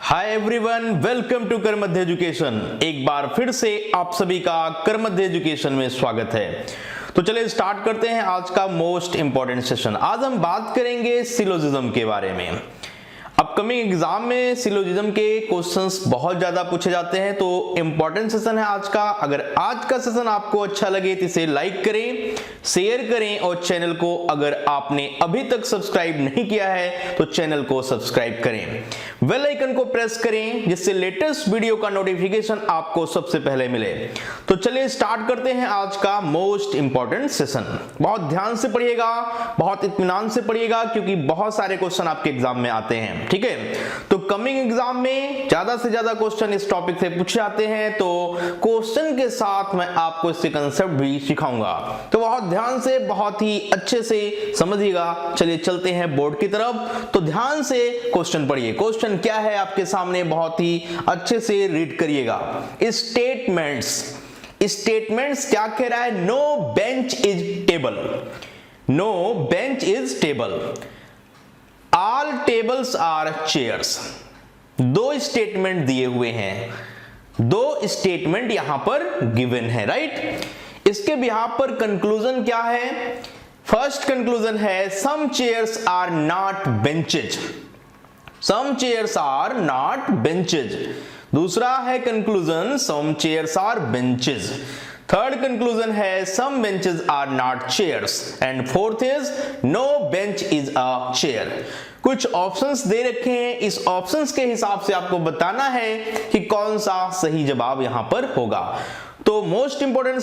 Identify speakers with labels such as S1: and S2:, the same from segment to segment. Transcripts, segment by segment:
S1: Hi everyone, welcome to कर मध्य education. एक बार फिर से आप सभी का कर मध्य एजुकेशन में स्वागत है। तो चलिए स्टार्ट करते हैं आज का मोस्ट इंपॉर्टेंट सेशन। आज हम बात करेंगे सिलोजिज्म के बारे में। अपकमिंग एग्जाम में सिलोजिज्म के क्वेश्चंस बहुत ज्यादा पूछे जाते हैं, तो इंपॉर्टेंट सेशन है आज का। अगर आज का सेशन आपको अच्छा लगे तो इसे लाइक करें, शेयर करें और चैनल को अगर आपने अभी तक सब्सक्राइब नहीं किया है तो चैनल को सब्सक्राइब करें, बेल आइकन को प्रेस करें जिससे लेटेस्ट वीडियो का नोटिफिकेशन आपको सबसे पहले मिले। तो चलिए स्टार्ट करते हैं आज का मोस्ट इंपॉर्टेंट सेशन। बहुत ध्यान से पढ़िएगा, बहुत इत्मीनान से पढ़िएगा, क्योंकि बहुत सारे क्वेश्चन आपके एग्जाम में आते हैं। ठीक है, तो कमिंग एग्जाम में ज्यादा से ज्यादा क्वेश्चन इस टॉपिक से पूछे जाते हैं, तो क्वेश्चन के साथ मैं आपको इसके कंसेप्ट भी सिखाऊंगा। तो बहुत ध्यान से, बहुत ही अच्छे से समझिएगा। चलिए चलते हैं बोर्ड की तरफ। तो ध्यान से क्वेश्चन पढ़िए। क्वेश्चन क्या है आपके सामने, बहुत ही अच्छे से रीड करिएगा। स्टेटमेंट्स क्या कह रहा है? No bench is table, no bench is table, all tables are chairs. दो स्टेटमेंट दिए हुए हैं, दो स्टेटमेंट यहां पर गिवन है, राइट। इसके बिहाफ पर कंक्लूजन क्या है? फर्स्ट कंक्लूजन है some chairs are not benches, some chairs are not benches. दूसरा है conclusion some chairs are benches. Third conclusion है some benches are not chairs and fourth is no bench is a chair. कुछ options दे रखे हैं, इस options के हिसाब से आपको बताना है कि कौन सा सही जवाब यहां पर होगा। तो मोस्ट इंपॉर्टेंट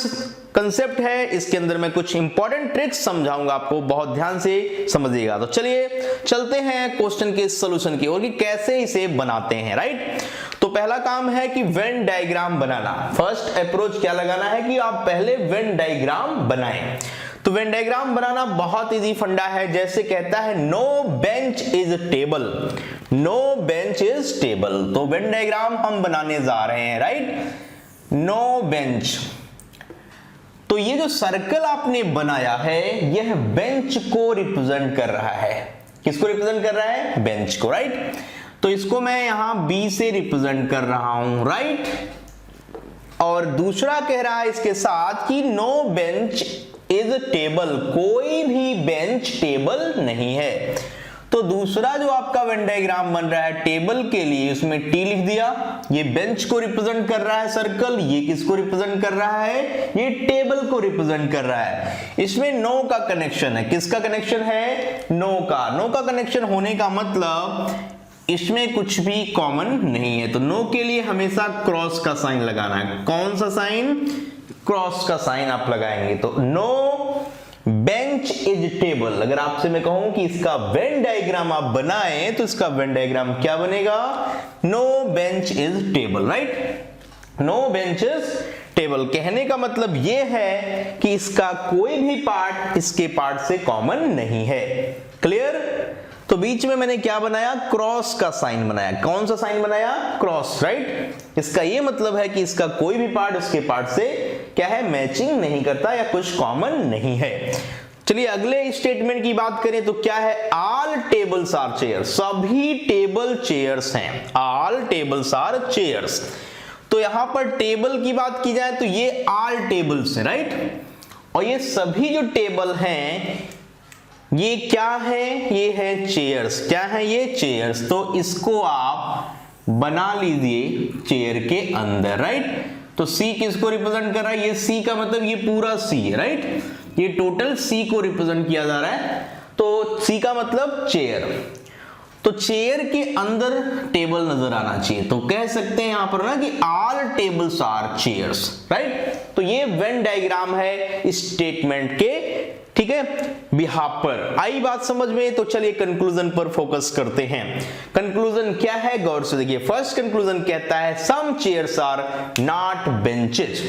S1: कंसेप्ट है, इसके अंदर मैं कुछ इंपॉर्टेंट ट्रिक्स समझाऊंगा आपको, बहुत ध्यान से समझिएगा। तो चलिए चलते हैं क्वेश्चन के सॉल्यूशन की ओर कि कैसे इसे बनाते हैं, राइट। तो पहला काम है कि वेन डायग्राम बनाना। फर्स्ट अप्रोच क्या लगाना है कि आप पहले वेन डायग्राम बनाएं। तो वेन डायग्राम बनाना बहुत इजी फंडा है। जैसे कहता है no bench is table, no bench is table, तो वेन डायग्राम हम बनाने जा रहे हैं, राइट। नो बेंच, तो ये जो सर्कल आपने बनाया है यह बेंच को रिप्रेजेंट कर रहा है। किसको रिप्रेजेंट कर रहा है? बेंच को, राइट। तो इसको मैं यहां बी से रिप्रेजेंट कर रहा हूं, राइट। और दूसरा कह रहा है इसके साथ कि नो बेंच इज टेबल, कोई भी बेंच टेबल नहीं है। तो दूसरा जो आपका वेन डायग्राम बन रहा है टेबल के लिए, उसमें टी लिख दिया। ये बेंच को रिप्रेजेंट कर रहा है सर्कल, ये किसको रिप्रेजेंट कर रहा है? ये टेबल को रिप्रेजेंट कर रहा है। इसमें नो का कनेक्शन है। किसका कनेक्शन है? नो का। नो का कनेक्शन होने का मतलब इसमें कुछ भी कॉमन नहीं है, तो नो के लिए हमेशा क्रॉस का साइन लगाना है। कौन सा साइन? क्रॉस का साइन आप लगाएंगे। तो नो बेंच इज टेबल। अगर आपसे मैं कहूं कि इसका वेन डायग्राम आप बनाएं तो इसका वेन डायग्राम क्या बनेगा? No bench is table, right. No bench is table कहने का मतलब यह है कि इसका कोई भी पार्ट इसके पार्ट से कॉमन नहीं है। क्लियर? तो बीच में मैंने क्या बनाया? क्रॉस का साइन बनाया। कौन सा साइन बनाया? Cross, right. इसका ये मतलब है कि इसका कोई भी पार्ट उसके पार्ट से क्या है? मैचिंग नहीं करता या कुछ कॉमन नहीं है। चलिए अगले स्टेटमेंट की बात करें तो क्या है? ऑल टेबल्स आर चेयर्स, सभी टेबल चेयर्स हैं। ऑल टेबल्स आर चेयर्स, तो यहां पर टेबल की बात की जाए तो ये ऑल टेबल्स है, राइट। और ये सभी जो टेबल हैं ये क्या है? ये है चेयर्स। क्या है ये? चेयर्स। तो इसको आप बना लीजिए चेयर के अंदर, राइट। तो सी किसको रिप्रेजेंट कर रहा है? ये सी का मतलब ये पूरा सी है, राइट। ये टोटल सी को रिप्रेजेंट किया जा रहा है। तो सी का मतलब चेयर। तो चेयर के अंदर टेबल नजर आना चाहिए। तो कह सकते हैं यहां पर ना कि all tables are chairs, right. तो ये वेन डायग्राम है स्टेटमेंट के, ठीक है, बिहाफ पर। आई बात समझ में? तो चलिए कंक्लूजन पर फोकस करते हैं। कंक्लूजन क्या है? गौर से देखिए। फर्स्ट कंक्लूजन कहता है some chairs are not benches,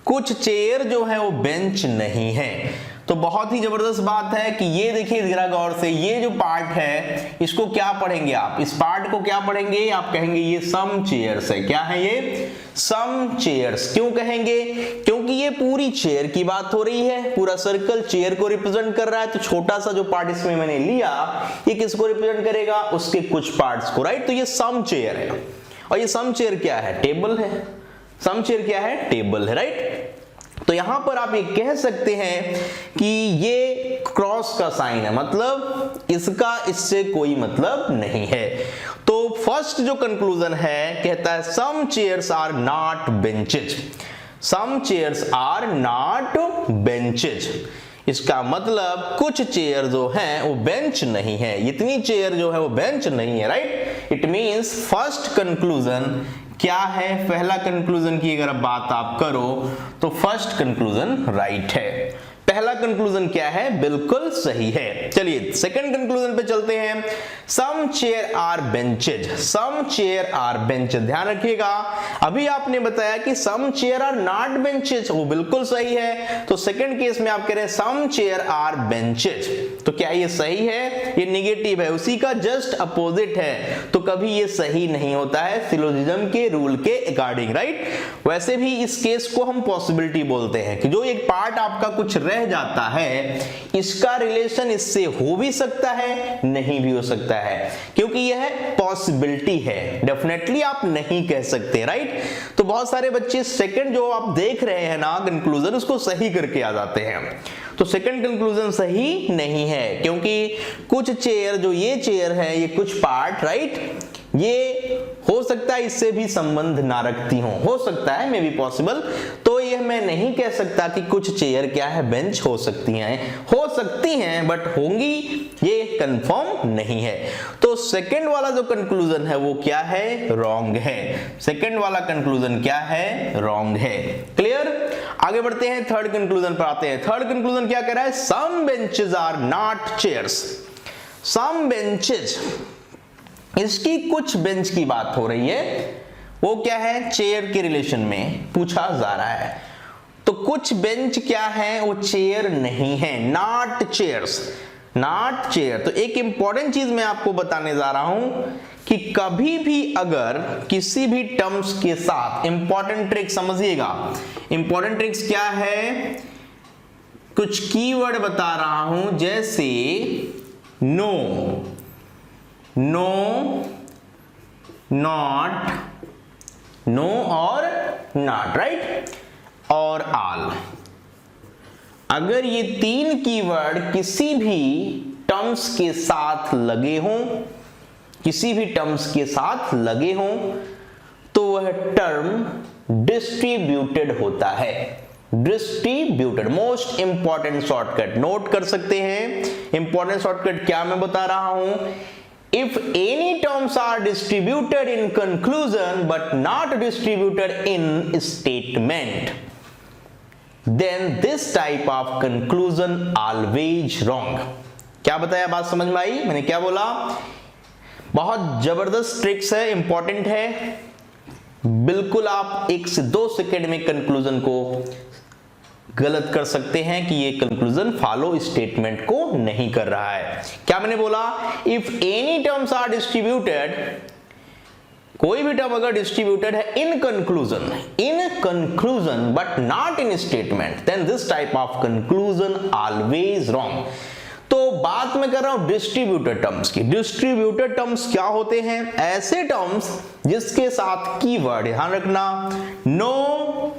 S1: कुछ चेयर जो है वो बेंच नहीं है। तो बहुत ही जबरदस्त बात है कि ये देखिए जरा गौर से, ये जो पार्ट है इसको क्या पढ़ेंगे आप? इस पार्ट को क्या पढ़ेंगे? आप कहेंगे ये सम चेयर्स है। क्या है ये? सम चेयर्स। क्यों कहेंगे? क्योंकि क्योंकि ये पूरी चेयर की बात हो रही है, पूरा सर्कल चेयर को रिप्रेजेंट कर रहा है, तो छोटा सा जो पार्ट इसमें मैंने लिया ये किसको रिप्रेजेंट करेगा, उसके कुछ पार्ट्स को, राइट। तो ये सम चेयर है, और ये सम चेयर क्या है, टेबल है। सम चेयर क्या है, टेबल है, राइट। तो यहां पर आप ये कह सकते हैं कि ये क्रॉस का साइन है, मतलब इसका इससे कोई मतलब नहीं है। तो फर्स्ट जो कंक्लूजन है कहता है some chairs are not benches, some chairs are not benches. इसका मतलब कुछ चेयर जो हैं वो बेंच नहीं है, इतनी चेयर जो है वो बेंच नहीं है, right. It means first conclusion क्या है, पहला कंक्लूजन की अगर बात आप करो तो फर्स्ट कंक्लूजन राइट है। पहला कंक्लूजन क्या है, बिल्कुल सही है। चलिए सेकंड कंक्लूजन पे चलते हैं। Some chair are benches, some chair are benches. ध्यान रखिएगा अभी आपने बताया कि some chair are not benches, वो बिल्कुल सही है। तो सेकंड केस में आप कह रहे हैं सम चेयर आर बेंचेज, तो क्या ये सही है, ये निगेटिव है, उसी का जस्ट अपोजिट है। तो कभी ये सही नहीं होता है सिलोजिज्म के रूल के अकॉर्डिंग, राइट। वैसे भी इस केस को हम पॉसिबिलिटी बोलते हैं कि जो एक पार्ट आपका कुछ रह जाता है, इसका रिलेशन इससे हो भी सकता है, नहीं भी हो सकता है, क्योंकि यह पॉसिबिलिटी है, डेफिनेटली आप नहीं कह सकते, राइट। तो बहुत सारे बच्चे सेकंड जो आप देख रहे हैं ना कंक्लूजन, उसको सही करके आ जाते हैं। तो सेकंड कंक्लूजन सही नहीं है, क्योंकि कुछ चेयर, जो ये चेयर है, ये कुछ पार्ट, राइट, ये हो सकता है इससे भी संबंध ना रखती हो सकता है, मे बी पॉसिबल। तो यह मैं नहीं कह सकता कि कुछ चेयर क्या है बेंच हो सकती हैं, बट होंगी ये कंफर्म नहीं है। तो सेकंड वाला जो कंक्लूजन है वो क्या है, रॉन्ग है। सेकंड वाला कंक्लूजन क्या है, रॉन्ग है। क्लियर। आगे बढ़ते हैं, थर्ड कंक्लूजन पर आते हैं। थर्ड कंक्लूजन क्या कह रहा है, some benches are not chairs, some benches, इसकी कुछ बेंच की बात हो रही है, वो क्या है, चेयर के रिलेशन में पूछा जा रहा है। तो कुछ बेंच क्या है, वो चेयर नहीं है, नॉट चेयर्स, नॉट चेयर। तो एक इंपॉर्टेंट चीज मैं आपको बताने जा रहा हूं कि कभी भी अगर किसी भी टर्म्स के साथ, इंपॉर्टेंट ट्रिक समझिएगा, इंपॉर्टेंट ट्रिक्स क्या है, कुछ कीवर्ड बता रहा हूं, जैसे नो, नो, नॉट, नो और नॉट, राइट, और ऑल। अगर ये तीन कीवर्ड किसी भी टर्म्स के साथ लगे हों, किसी भी टर्म्स के साथ लगे हों, तो वह टर्म डिस्ट्रीब्यूटेड होता है, distributed. Most important shortcut note कर सकते हैं। इंपॉर्टेंट शॉर्टकट क्या मैं बता रहा हूं, if any terms are distributed in conclusion but not distributed in statement, then this type of conclusion always wrong। क्या बताया, बात समझ में आई मैंने क्या बोला, बहुत जबरदस्त ट्रिक्स है, इंपॉर्टेंट है, बिल्कुल आप 1 से 2 सेकेंड में कंक्लूजन को गलत कर सकते हैं कि ये कंक्लूजन फॉलो स्टेटमेंट को नहीं कर रहा है। क्या मैंने बोला, if any terms are distributed, कोई भी टर्म अगर डिस्ट्रीब्यूटेड है in conclusion but not in statement, then this type of conclusion always wrong. तो बात मैं कर रहा हूं डिस्ट्रीब्यूटेड टर्म्स की। डिस्ट्रीब्यूटेड टर्म्स क्या होते हैं, ऐसे टर्म्स जिसके साथ कीवर्ड, ध्यान रखना, नो,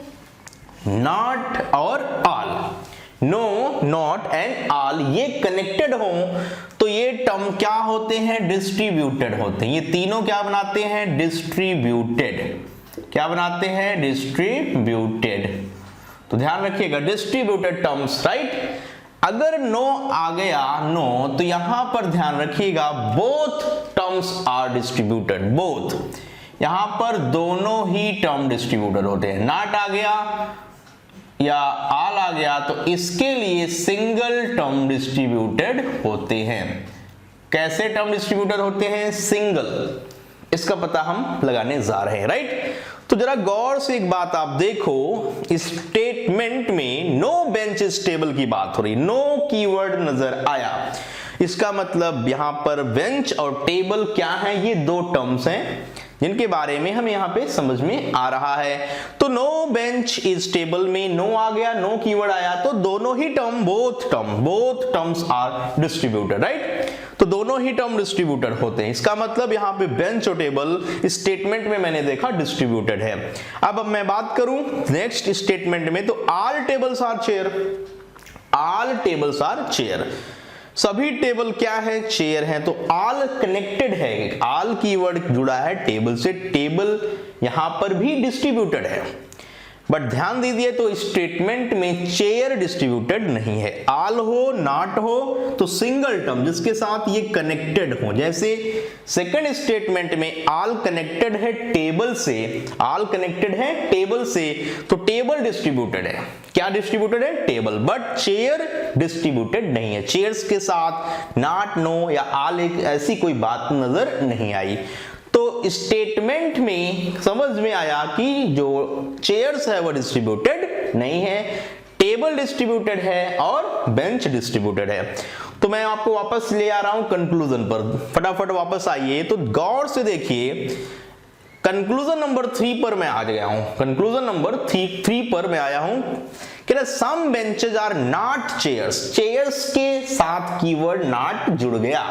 S1: नॉट और all, no, not and all, ये कनेक्टेड हो तो ये टर्म क्या होते हैं, डिस्ट्रीब्यूटेड होते हैं। ये तीनों क्या बनाते हैं, डिस्ट्रीब्यूटेड। क्या बनाते हैं, डिस्ट्रीब्यूटेड। तो ध्यान रखिएगा डिस्ट्रीब्यूटेड टर्म्स, राइट। अगर नो आ गया, नो, तो यहां पर ध्यान रखिएगा both terms are distributed, both, यहां पर दोनों ही टर्म डिस्ट्रीब्यूटेड होते हैं। नॉट आ गया या ऑल आ गया तो इसके लिए सिंगल टर्म डिस्ट्रीब्यूटेड होते हैं। कैसे टर्म डिस्ट्रीब्यूटेड होते हैं, सिंगल, इसका पता हम लगाने जा रहे हैं, राइट। तो जरा गौर से एक बात आप देखो, स्टेटमेंट में नो बेंच इज टेबल की बात हो रही, नो कीवर्ड नजर आया, इसका मतलब यहां पर बेंच और टेबल क्या है, ये दो टर्म्स हैं जिनके बारे में हमें यहाँ पे समझ में आ रहा है। तो नो बेंच इज टेबल में नो आ गया, नो कीवर्ड आया, तो दोनों ही term both terms are distributed, right. तो दोनों ही टर्म डिस्ट्रीब्यूटेड होते हैं। इसका मतलब यहाँ पे बेंच और टेबल स्टेटमेंट में मैंने देखा डिस्ट्रीब्यूटेड है। अब मैं बात करूं नेक्स्ट स्टेटमेंट में, तो all tables are chair, all tables are chair, सभी टेबल क्या है, चेयर है। तो ऑल कनेक्टेड है, ऑल कीवर्ड जुड़ा है टेबल से, टेबल यहां पर भी डिस्ट्रीब्यूटेड है, बट ध्यान दीजिए तो स्टेटमेंट में चेयर डिस्ट्रीब्यूटेड नहीं है। ऑल हो नॉट हो तो सिंगल टर्म जिसके साथ ये कनेक्टेड हो, जैसे सेकंड स्टेटमेंट में ऑल कनेक्टेड है टेबल से, ऑल कनेक्टेड है टेबल से, तो टेबल डिस्ट्रीब्यूटेड है। क्या डिस्ट्रीब्यूटेड है, टेबल, बट चेयर डिस्ट्रीब्यूटेड नहीं है। चेयर्स के साथ नॉट, नो या ऑल एक ऐसी कोई बात नजर नहीं आई। तो स्टेटमेंट में समझ में आया कि जो चेयर्स है वो डिस्ट्रीब्यूटेड नहीं है, टेबल डिस्ट्रीब्यूटेड है और बेंच डिस्ट्रीब्यूटेड है। तो मैं आपको वापस ले आ रहा हूं कंक्लूजन पर, फटाफट वापस आइए। तो गौर से देखिए कंक्लूजन नंबर 3 पर मैं आ गया हूं, कंक्लूजन नंबर 3 पर मैं आया हूं कि some benches are not chairs, chairs के साथ कीवर्ड नॉट जुड़ गया,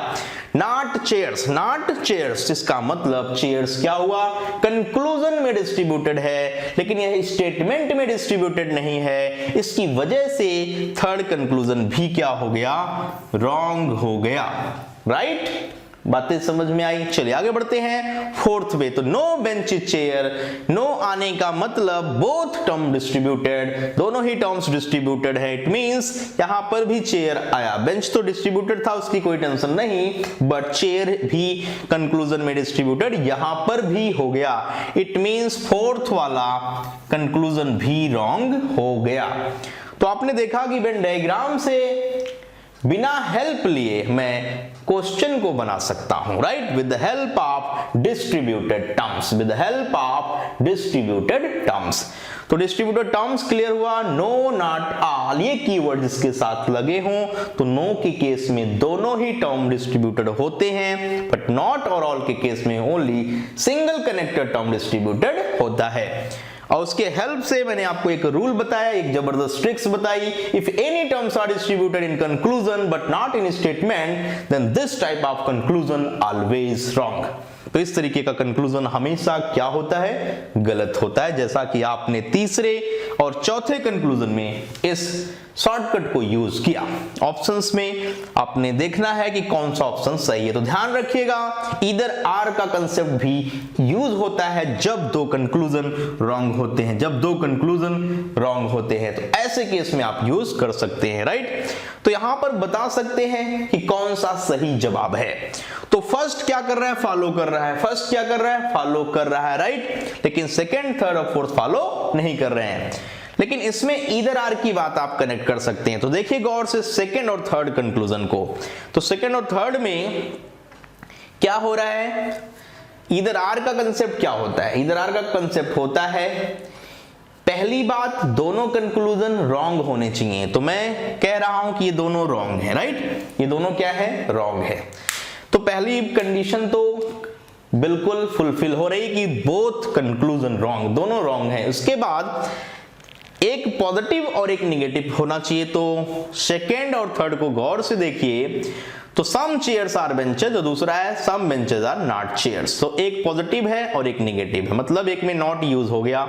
S1: नॉट चेयर्स, इसका मतलब चेयर्स क्या हुआ, कंक्लूजन में डिस्ट्रीब्यूटेड है, लेकिन यह स्टेटमेंट में डिस्ट्रीब्यूटेड नहीं है। इसकी वजह से थर्ड कंक्लूजन भी क्या हो गया, रॉन्ग हो गया, राइट। बातें समझ में आई, चलिए आगे बढ़ते हैं फोर्थ पे। तो नो बेंच चेयर, नो आने का मतलब बोथ टर्म डिस्ट्रीब्यूटेड, दोनों ही टर्म्स डिस्ट्रीब्यूटेड है। इट मींस यहां पर भी चेयर आया, बेंच तो डिस्ट्रीब्यूटेड था उसकी कोई टेंशन नहीं, बट चेयर भी कंक्लूजन में डिस्ट्रीब्यूटेड यहां पर भी हो गया। इट मींस फोर्थ वाला कंक्लूजन भी रॉन्ग हो गया। तो आपने देखा कि वेन डायग्राम से बिना हेल्प लिए मैं क्वेश्चन को बना सकता हूं, right, with the help of distributed terms, with the help of distributed terms. तो डिस्ट्रीब्यूटेड टर्म्स क्लियर हुआ, नो नॉट ऑल ये कीवर्ड जिसके साथ लगे हों, तो नो के केस में दोनों ही टर्म डिस्ट्रीब्यूटेड होते हैं, बट नॉट और ऑल के केस में only single connected term distributed होता है। और उसके हेल्प से मैंने आपको एक रूल बताया, एक जबरदस्त ट्रिक्स बताई। If any terms are distributed in conclusion but not in statement, then this type of conclusion always wrong. तो इस तरीके का कंक्लूजन हमेशा क्या होता है, गलत होता है, जैसा कि आपने तीसरे और चौथे कंक्लूजन में इस शॉर्टकट को यूज किया। ऑप्शंस में आपने देखना है कि कौन सा ऑप्शन सही है। तो ध्यान रखिएगा ईदर आर का कंसेप्ट भी यूज होता है जब दो कंक्लूजन रॉन्ग होते हैं, जब दो कंक्लूजन रॉन्ग होते हैं, तो ऐसे केस में आप यूज कर सकते हैं, राइट। तो यहां पर बता सकते हैं कि कौन सा सही जवाब है। तो फर्स्ट क्या कर रहा है, फॉलो कर रहा है, फर्स्ट क्या कर रहा है, फॉलो कर रहा है, राइट, लेकिन सेकंड, थर्ड और फोर्थ फॉलो नहीं कर रहे हैं। लेकिन इसमें ईदर आर की बात आप कनेक्ट कर सकते हैं। तो देखिए गौर से सेकंड और थर्ड कंक्लूजन को, तो सेकंड और थर्ड में क्या हो रहा है, ईदर आर का कंसेप्ट क्या होता है, ईदर आर का कंसेप्ट होता है पहली बात दोनों कंक्लूजन रॉन्ग होने चाहिए। तो मैं कह रहा हूं कि ये दोनों रॉन्ग है, राइट, ये दोनों क्या है, रॉन्ग है। तो पहली कंडीशन तो बिल्कुल फुलफिल हो रही कि बोथ कंक्लूजन रॉन्ग, दोनों रॉन्ग है। उसके बाद एक पॉजिटिव और एक निगेटिव होना चाहिए। तो सेकेंड और थर्ड को गौर से देखिए, तो सम चेयर्स आर बेंचेज और दूसरा है सम बेंचेज आर नॉट चेयर्स। तो एक पॉजिटिव है और एक निगेटिव है, मतलब एक में नॉट यूज हो गया,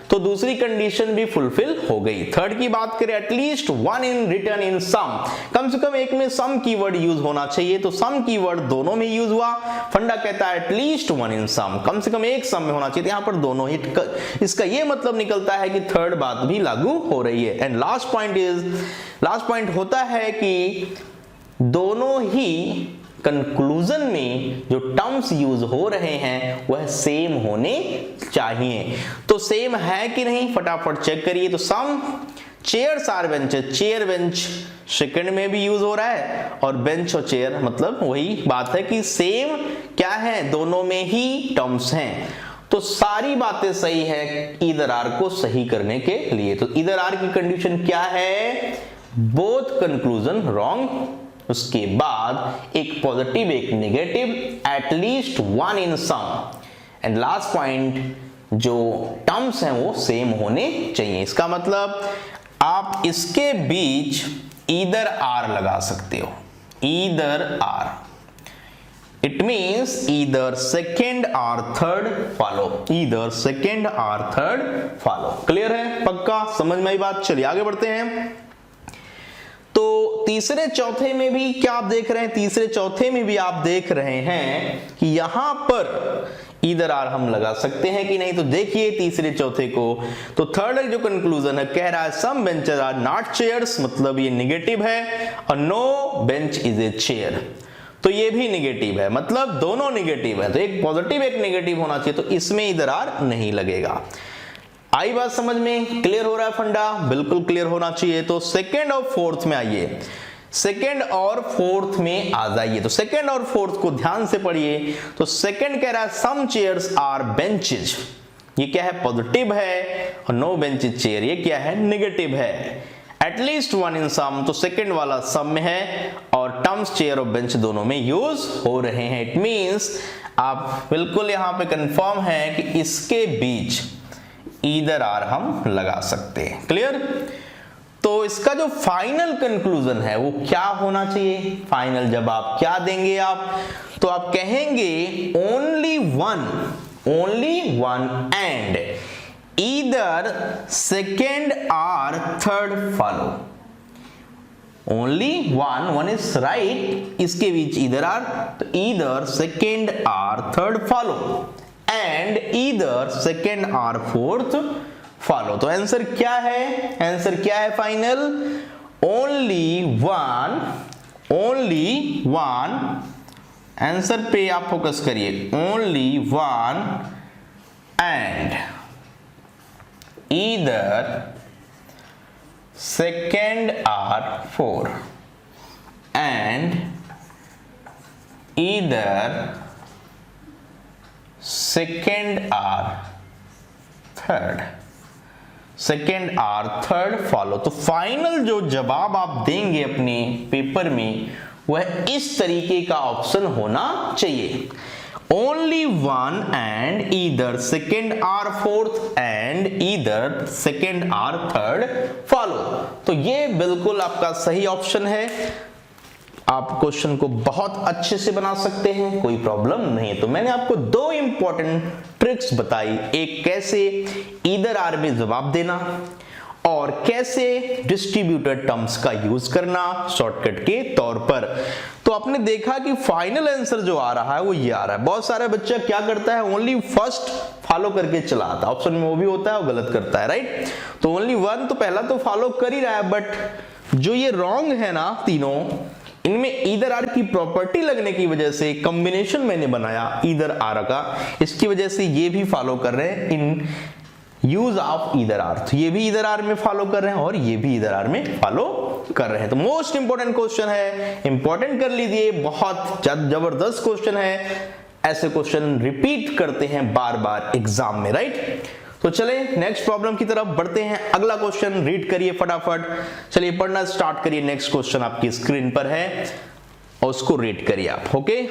S1: तो दूसरी कंडीशन भी फुलफिल हो गई। थर्ड की बात करें, एटलीस्ट वन इन रिटर्न इन सम, कम से कम एक में सम कीवर्ड यूज होना चाहिए, तो सम कीवर्ड दोनों में यूज हुआ। फंडा कहता है एटलीस्ट वन इन सम, कम से कम एक सम में होना चाहिए, यहां पर दोनों ही। इसका ये मतलब निकलता है कि थर्ड बात भी लागू हो रही है। एंड लास्ट पॉइंट होता है कि दोनों ही कंक्लूजन में जो टर्म्स यूज हो रहे हैं वह सेम होने चाहिए। तो सेम है कि नहीं फटाफट चेक करिए। तो some chairs are benches, chair bench second में भी यूज हो रहा है और बेंच और चेयर, मतलब वही बात है कि सेम क्या है, दोनों में ही टर्म्स हैं। तो सारी बातें सही है ईदर आर को सही करने के लिए। तो ईदर आर की कंडीशन क्या है, बोथ कंक्लूजन रॉन्ग, उसके बाद एक पॉजिटिव एक negative, at least one in some, and last point जो टर्म्स हैं वो सेम होने चाहिए। इसका मतलब आप इसके बीच ईदर आर लगा सकते हो, either or, it means either second और थर्ड फॉलो, ईदर सेकेंड और थर्ड फॉलो। क्लियर है, पक्का समझ में आई बात? चलिए आगे बढ़ते हैं। तो तीसरे चौथे में भी क्या आप देख रहे हैं, तीसरे चौथे में भी आप देख रहे हैं कि यहां पर ईदर आर हम लगा सकते हैं कि नहीं। तो देखिए तीसरे चौथे को, तो थर्ड जो कंक्लूजन है कह रहा है some benches are not chairs, मतलब ये निगेटिव है, और no bench is a chair, तो ये भी निगेटिव है, मतलब दोनों निगेटिव है, तो एक पॉजिटिव एक निगेटिव होना चाहिए, तो इसमें ईदर आर नहीं लगेगा। आई बात समझ में? क्लियर हो रहा है फंडा? बिल्कुल क्लियर होना चाहिए। तो सेकेंड और फोर्थ में आइए, सेकेंड और फोर्थ में आ जाइए। तो सेकेंड और फोर्थ को ध्यान से पढ़िए। तो सेकेंड कह रहा है सम चेयर्स आर बेंचेज, ये क्या है? पॉजिटिव है, और नो बेंच इज चेयर ये क्या है? नेगेटिव है। एटलीस्ट वन इन सम, तो सेकेंड वाला सम में है, और टर्म्स चेयर और बेंच दोनों में यूज हो रहे हैं। इट मींस आप बिल्कुल यहां पे कंफर्म है कि इसके बीच ईदर आर हम लगा सकते हैं। क्लियर? तो इसका जो फाइनल कंक्लूजन है वो क्या होना चाहिए? फाइनल जब आप क्या देंगे आप, तो आप कहेंगे only one and either second और third follow. Only one is right, इसके बीच ईदर आर, तो ईदर सेकेंड और third follow and either second और फोर्थ फॉलो। तो आंसर क्या है? आंसर क्या है फाइनल? ओनली वन, आंसर पे आप फोकस करिए, only one and either second और फोर एंड ईदर सेकेंड और थर्ड, सेकेंड और थर्ड फॉलो। तो फाइनल जो जवाब आप देंगे अपने पेपर में वह इस तरीके का ऑप्शन होना चाहिए, only one and either second और फोर्थ एंड ईदर सेकेंड और थर्ड फॉलो। तो ये बिल्कुल आपका सही ऑप्शन है। आप क्वेश्चन को बहुत अच्छे से बना सकते हैं, कोई प्रॉब्लम नहीं है। तो मैंने आपको दो इंपॉर्टेंट ट्रिक्स बताई, एक कैसे ईदर आर में जवाब देना और कैसे डिस्ट्रीब्यूटेड टर्म्स का यूज करना शॉर्टकट के तौर पर। तो आपने देखा कि फाइनल आंसर जो आ रहा है वो ये आ रहा है। बहुत सारे बच्चा क्या करता है, ओनली फर्स्ट फॉलो करके चला आता है, ऑप्शन में वो भी होता है, वो गलत करता है, राइट। तो ओनली वन तो पहला तो फॉलो कर ही रहा है, बट जो ये रॉन्ग है ना तीनों, इनमें ईदर आर की प्रॉपर्टी लगने की वजह से कॉम्बिनेशन मैंने बनाया ईदर आर का, इसकी वजह से ये भी फॉलो कर रहे हैं in use of either or. तो ये भी ईदर आर में फॉलो कर रहे हैं और ये भी ईदर आर में फॉलो कर रहे हैं। तो मोस्ट इंपोर्टेंट क्वेश्चन है, इंपॉर्टेंट कर लीजिए, बहुत जबरदस्त क्वेश्चन है। ऐसे क्वेश्चन रिपीट करते हैं बार बार एग्जाम में, राइट। तो चले नेक्स्ट प्रॉब्लम की तरफ बढ़ते हैं। अगला क्वेश्चन रीड करिए फटाफट, चलिए पढ़ना स्टार्ट करिए। नेक्स्ट क्वेश्चन आपकी स्क्रीन पर है और उसको रीड करिए आप, ओके।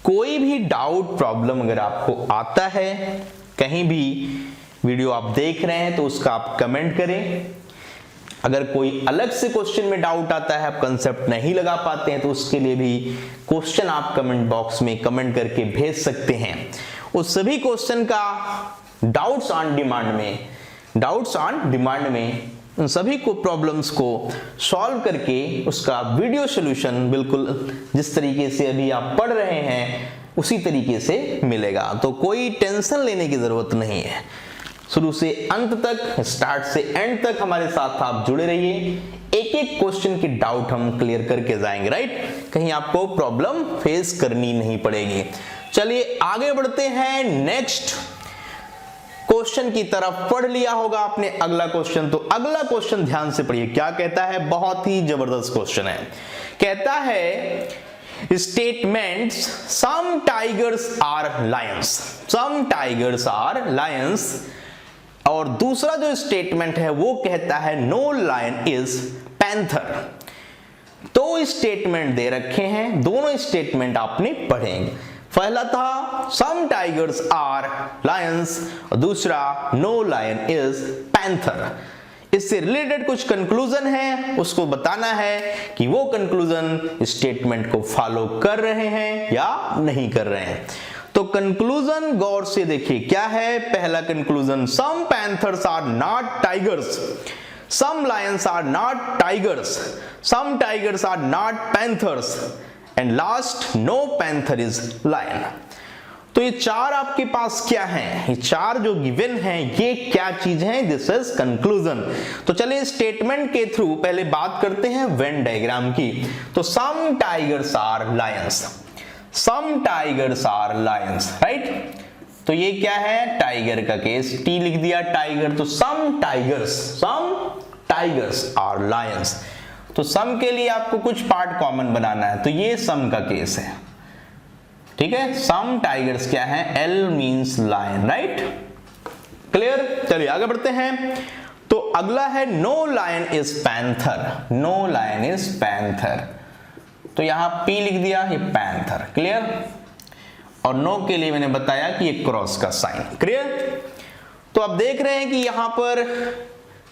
S1: कोई भी डाउट प्रॉब्लम अगर आपको आता है, कहीं भी वीडियो आप देख रहे हैं तो उसका आप कमेंट करें। अगर कोई अलग से क्वेश्चन में डाउट आता है, आप कंसेप्ट नहीं लगा पाते हैं, तो उसके लिए भी क्वेश्चन आप कमेंट बॉक्स में कमेंट करके भेज सकते हैं। उस सभी क्वेश्चन का डाउट्स ऑन डिमांड में उन सभी को प्रॉब्लम्स को सॉल्व करके उसका वीडियो सॉल्यूशन बिल्कुल जिस तरीके से अभी आप पढ़ रहे हैं उसी तरीके से मिलेगा। तो कोई टेंशन लेने की जरूरत नहीं है। शुरू से अंत तक, स्टार्ट से एंड तक हमारे साथ आप जुड़े रहिए। एक एक क्वेश्चन की डाउट हम क्लियर करके जाएंगे, राइट। कहीं आपको प्रॉब्लम फेस करनी नहीं पड़ेगी। चलिए आगे बढ़ते हैं नेक्स्ट क्वेश्चन की तरफ। पढ़ लिया होगा आपने अगला क्वेश्चन, तो अगला क्वेश्चन ध्यान से पढ़िए क्या कहता है। बहुत ही जबरदस्त क्वेश्चन है। कहता है statements some tigers are lions, और दूसरा जो स्टेटमेंट है वो कहता है नो लायन इज पैंथर। दो स्टेटमेंट दे रखे हैं, दोनों स्टेटमेंट आपने पढ़ेंगे। पहला था सम टाइगर्स आर लायंस और दूसरा नो लायन इज पैंथर। इससे रिलेटेड कुछ कंक्लूजन है, उसको बताना है कि वो कंक्लूजन स्टेटमेंट को फॉलो कर रहे हैं या नहीं कर रहे हैं। तो कंक्लूजन गौर से देखिए क्या है। पहला conclusion, some panthers are not tigers, some lions are not tigers, some tigers are not panthers and last no panther is lion. तो ये चार आपके पास क्या हैं, ये चार जो गिवन हैं ये क्या चीज है, दिस इज कंक्लूजन। तो चलिए स्टेटमेंट के थ्रू पहले बात करते हैं वेन डायग्राम की। तो some tigers are lions, some tigers are lions, right. तो ये क्या है, टाइगर का केस, टी लिख दिया टाइगर, तो सम टाइगर्स आर लायंस। तो सम के लिए आपको कुछ पार्ट कॉमन बनाना है, तो ये सम का केस है, ठीक है। सम टाइगर्स क्या है, L means lion, right, clear. चलिए आगे बढ़ते हैं। तो अगला है no lion is panther, no lion is panther. तो यहां पी लिख दिया, ये पैंथर, क्लियर। और नो के लिए मैंने बताया कि ये क्रॉस का साइन, क्लियर। तो अब देख रहे हैं कि यहां पर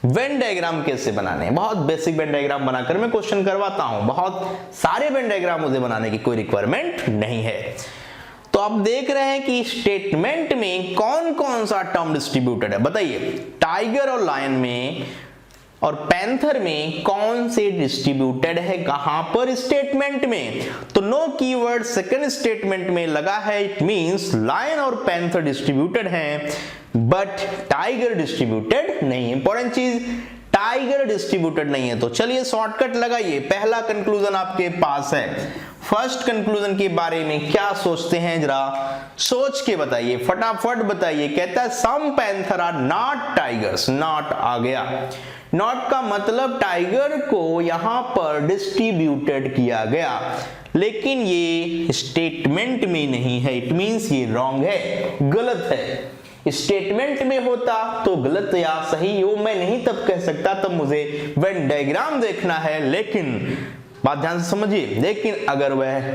S1: वेन डायग्राम कैसे बनाने हैं। बहुत बेसिक वेन डायग्राम बनाकर मैं क्वेश्चन करवाता हूं, बहुत सारे वेन डायग्राम मुझे बनाने की कोई रिक्वायरमेंट नहीं है। तो आप देख रहे हैं कि स्टेटमेंट में कौन कौन सा टर्म डिस्ट्रीब्यूटेड है, बताइए। टाइगर और लायन में और पैंथर में कौन से डिस्ट्रीब्यूटेड है, कहां पर, स्टेटमेंट में। तो नो कीवर्ड सेकंड स्टेटमेंट में लगा है, इट मींस लायन और पैंथर डिस्ट्रीब्यूटेड हैं बट टाइगर डिस्ट्रीब्यूटेड नहीं है। इंपॉर्टेंट चीज, टाइगर डिस्ट्रीब्यूटेड नहीं है। तो चलिए शॉर्टकट लगाइए, पहला कंक्लूजन आपके पास है। फर्स्ट कंक्लूजन के बारे में क्या सोचते हैं, जरा सोच के बताइए, फटाफट बताइए। कहता है some panther are not tigers, not आ गया, नॉट का मतलब टाइगर को यहां पर डिस्ट्रीब्यूटेड किया गया, लेकिन ये स्टेटमेंट में नहीं है, इट मींस ये रॉन्ग है, गलत है। स्टेटमेंट में होता तो गलत या सही वो मैं नहीं तब कह सकता, तब मुझे वेन डायग्राम देखना है। लेकिन बात ध्यान से समझिए, लेकिन अगर वह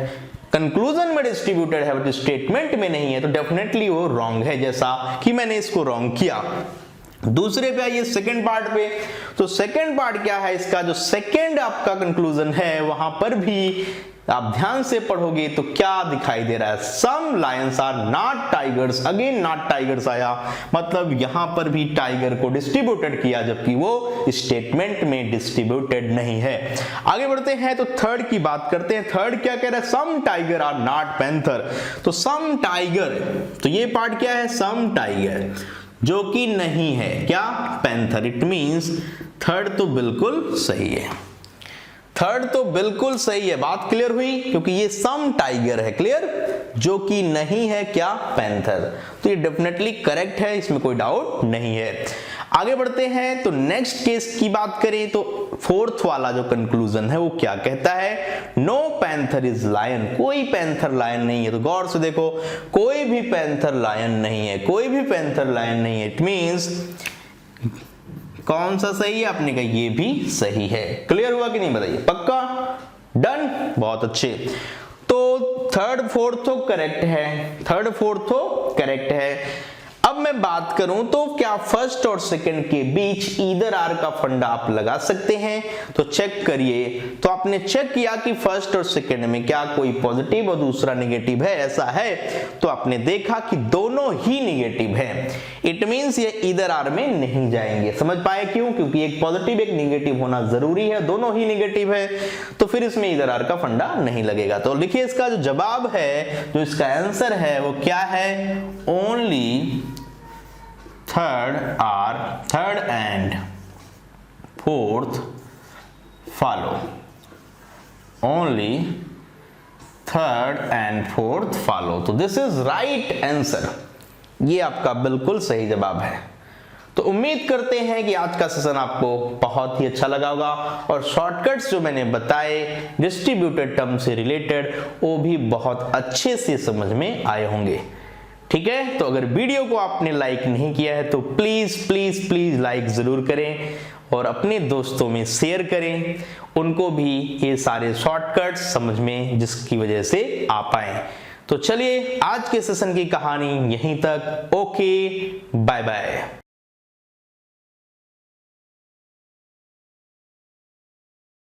S1: कंक्लूजन में डिस्ट्रीब्यूटेड है बट स्टेटमेंट में नहीं है तो डेफिनेटली वो रॉन्ग है, जैसा कि मैंने इसको रॉन्ग किया। दूसरे पे आइए, सेकंड पार्ट पे। तो सेकंड पार्ट क्या है इसका, जो सेकंड आपका कंक्लूजन है वहां पर भी आप ध्यान से पढ़ोगे तो क्या दिखाई दे रहा है, some lions are not tigers, again not tigers आया, मतलब यहां पर भी टाइगर को डिस्ट्रीब्यूटेड किया जबकि वो स्टेटमेंट में डिस्ट्रीब्यूटेड नहीं है। आगे बढ़ते हैं तो थर्ड की बात करते हैं। थर्ड क्या कह रहा है, सम टाइगर आर नॉट पैंथर। तो सम टाइगर, तो ये पार्ट क्या है, सम टाइगर जो कि नहीं है क्या, पैंथर। इट मींस थर्ड तो बिल्कुल सही है, थर्ड तो बिल्कुल सही है, बात क्लियर हुई, क्योंकि ये सम टाइगर है, क्लियर, जो कि नहीं है क्या, पैंथर। तो ये डेफिनेटली करेक्ट है, इसमें कोई डाउट नहीं है। आगे बढ़ते हैं तो नेक्स्ट केस की बात करें तो फोर्थ वाला जो कंक्लूजन है वो क्या कहता है, नो पैंथर इज लायन, कोई पैंथर लायन नहीं है। तो गौर से देखो, कोई भी पैंथर लायन नहीं है, कोई भी पैंथर लायन नहीं है, इट मींस कौन सा सही है, आपने कहा ये भी सही है। क्लियर हुआ कि नहीं, बताइए, पक्का, डन, बहुत अच्छे। तो थर्ड फोर्थ तो करेक्ट है, थर्ड फोर्थ तो करेक्ट है। अब मैं बात करूं तो क्या फर्स्ट और सेकंड के बीच ईदर आर का फंडा आप लगा सकते हैं, तो चेक करिए। तो आपने चेक किया कि फर्स्ट और सेकंड में क्या कोई पॉजिटिव और दूसरा नेगेटिव है, ऐसा है, तो आपने देखा कि दोनों ही नेगेटिव है, इट मींस ये ईदर आर में नहीं जाएंगे। समझ पाए क्यों, क्योंकि एक पॉजिटिव एक नेगेटिव होना जरूरी है, दोनों ही नेगेटिव है, तो फिर इसमें ईदर आर का फंडा नहीं लगेगा। तो लिखिए इसका जो जवाब है, जो इसका आंसर है वो क्या है, only third and fourth follow, only third and fourth follow. तो दिस इज राइट आंसर, ये आपका बिल्कुल सही जवाब है। तो उम्मीद करते हैं कि आज का सेशन आपको बहुत ही अच्छा लगा होगा और शॉर्टकट्स जो मैंने बताए डिस्ट्रीब्यूटेड टर्म से रिलेटेड वो भी बहुत अच्छे से समझ में आए होंगे। ठीक है, तो अगर वीडियो को आपने लाइक नहीं किया है तो प्लीज प्लीज प्लीज लाइक जरूर करें और अपने दोस्तों में शेयर करें, उनको भी ये सारे शॉर्टकट्स समझ में जिसकी वजह से आ पाए। तो चलिए आज के सेशन की कहानी यहीं तक। Okay, bye bye.